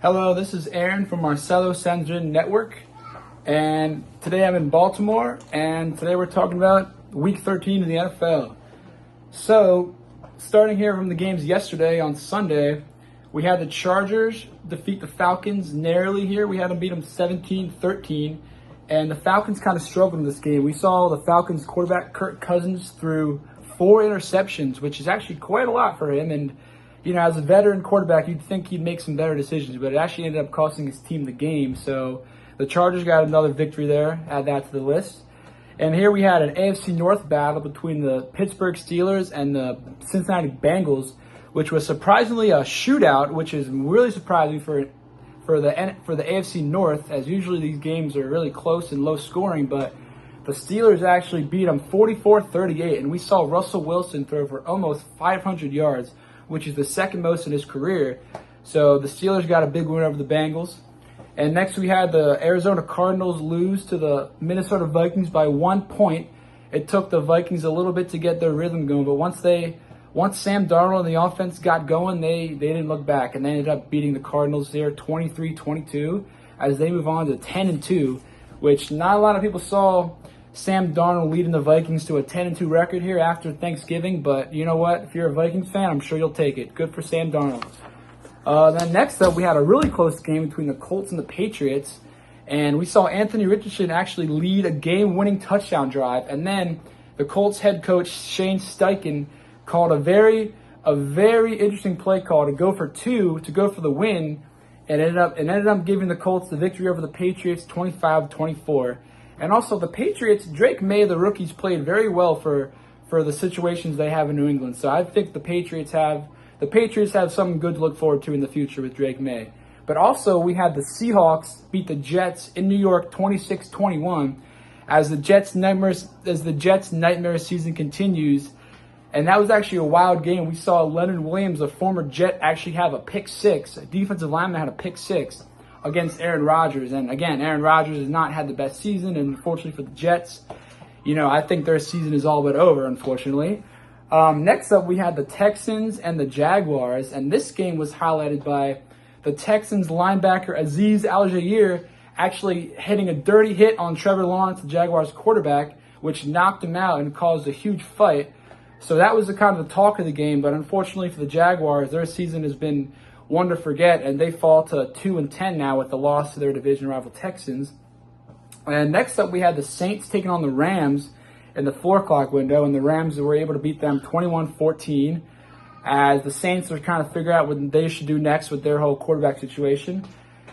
Hello, this is Aaron from Marcelo Sandrin Network, and today I'm in Baltimore, and today we're talking about Week 13 in the NFL. So, starting here from the games yesterday on Sunday, we had the Chargers defeat the Falcons narrowly here. We had them beat them 17-13, and the Falcons kind of struggled in this game. We saw the Falcons quarterback Kirk Cousins threw 4 interceptions, which is actually quite a lot for him, and as a veteran quarterback, you'd think he'd make some better decisions, but it actually ended up costing his team the game. So the Chargers got another victory there. Add that to the list. And here we had an AFC North battle between the Pittsburgh Steelers and the Cincinnati Bengals, which was surprisingly a shootout, which is really surprising for the AFC North, as usually these games are really close and low scoring, but the Steelers actually beat them 44-38, and we saw Russell Wilson throw for almost 500 yards, which is the second most in his career. So the Steelers got a big win over the Bengals. And next we had the Arizona Cardinals lose to the Minnesota Vikings by 1 point. It took the Vikings a little bit to get their rhythm going, but once Sam Darnold and the offense got going, they didn't look back, and they ended up beating the Cardinals there 23-22 as they move on to 10-2, which not a lot of people saw Sam Darnold leading the Vikings to a 10-2 record here after Thanksgiving, but you know what? If you're a Vikings fan, I'm sure you'll take it. Good for Sam Darnold. Then next up, we had a really close game between the Colts and the Patriots, and we saw Anthony Richardson actually lead a game-winning touchdown drive, and then the Colts head coach Shane Steichen called a very interesting play call to go for the win, and ended up giving the Colts the victory over the Patriots 25-24. And also the Patriots, Drake May, the rookies, played very well for the situations they have in New England. So I think the Patriots have something good to look forward to in the future with Drake May. But also we had the Seahawks beat the Jets in New York 26-21 as the Jets' nightmare season continues. And that was actually a wild game. We saw Leonard Williams, a former Jet, actually have a pick six. A defensive lineman had a pick six against Aaron Rodgers. And again, Aaron Rodgers has not had the best season, and unfortunately for the Jets, I think their season is all but over, unfortunately. Next up, we had the Texans and the Jaguars, and this game was highlighted by the Texans linebacker Azeez Al-Jair actually hitting a dirty hit on Trevor Lawrence, the Jaguars quarterback, which knocked him out and caused a huge fight. So that was the kind of the talk of the game, but unfortunately for the Jaguars, their season has been one to forget, and they fall to 2-10 now with the loss to their division rival Texans. And next up, we had the Saints taking on the Rams in the 4 o'clock window, and the Rams were able to beat them 21-14 as the Saints were trying to figure out what they should do next with their whole quarterback situation.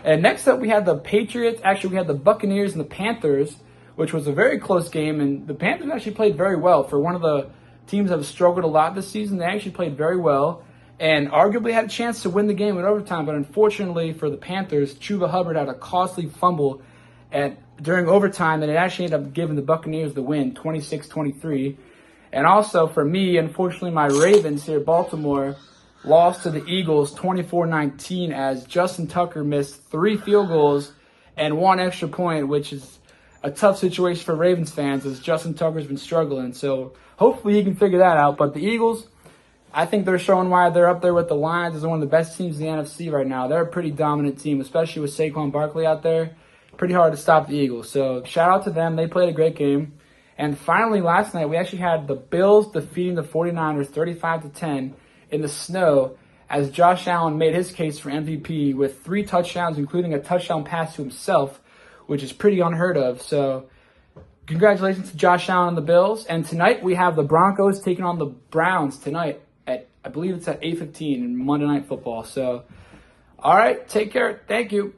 And next up, we had the Patriots. Actually, we had the Buccaneers and the Panthers, which was a very close game, and the Panthers actually played very well. For one of the teams that have struggled a lot this season, they actually played very well and arguably had a chance to win the game in overtime, but unfortunately for the Panthers, Chuba Hubbard had a costly fumble during overtime, and it actually ended up giving the Buccaneers the win, 26-23. And also for me, unfortunately, my Ravens here, Baltimore, lost to the Eagles 24-19 as Justin Tucker missed 3 field goals and 1 extra point, which is a tough situation for Ravens fans as Justin Tucker's been struggling. So hopefully he can figure that out. But the Eagles, I think they're showing why they're up there with the Lions as one of the best teams in the NFC right now. They're a pretty dominant team, especially with Saquon Barkley out there. Pretty hard to stop the Eagles. So shout out to them. They played a great game. And finally, last night, we actually had the Bills defeating the 49ers 35-10 in the snow as Josh Allen made his case for MVP with 3 touchdowns, including a touchdown pass to himself, which is pretty unheard of. So congratulations to Josh Allen and the Bills. And tonight, we have the Broncos taking on the Browns tonight. I believe it's at 8:15 in Monday Night Football. So, all right, take care. Thank you.